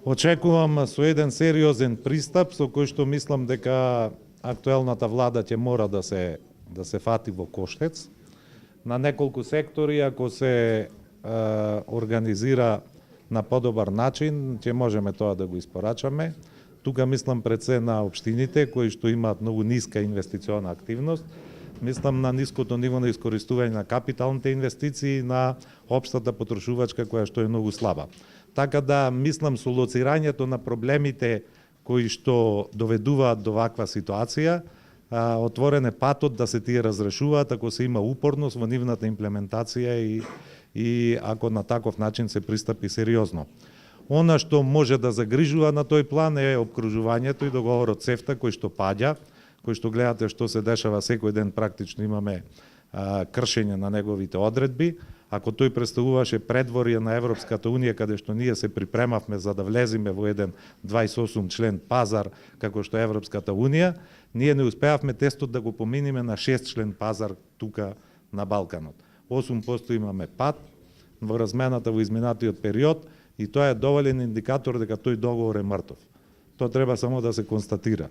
Очекувам со еден сериозен пристап со кој што мислам дека актуелната влада ќе мора да се фати во коштец. На неколку сектори, ако се организира на подобар начин, ќе можеме тоа да го испорачаме. Тука мислам пред се на општините кои што имаат многу ниска инвестициона активност. Мислам на ниското ниво на искористување на капиталните инвестиции, на општата потрошувачка која што е многу слаба. Така да мислам со лоцирањето на проблемите кои што доведуваат до ваква ситуација, отворен е патот да се тие разрешуваат ако се има упорност во нивната имплементација и ако на таков начин се пристапи сериозно. Она што може да загрижува на тој план е обкружувањето и договорот ЦЕФТА кој што паѓа, кој што гледате што се дешава секој ден, практично имаме кршење на неговите одредби. Ако тој представуваше предворје на Европската Унија, каде што ние се припремавме за да влеземе во еден 28 член пазар, како што е Европската Унија, ние не успеавме тестот да го поминиме на 6 член пазар тука на Балканот. 8% имаме пад во размената во изминатиот период и тоа е доволен индикатор дека тој договор е мртов. Тоа треба само да се констатира.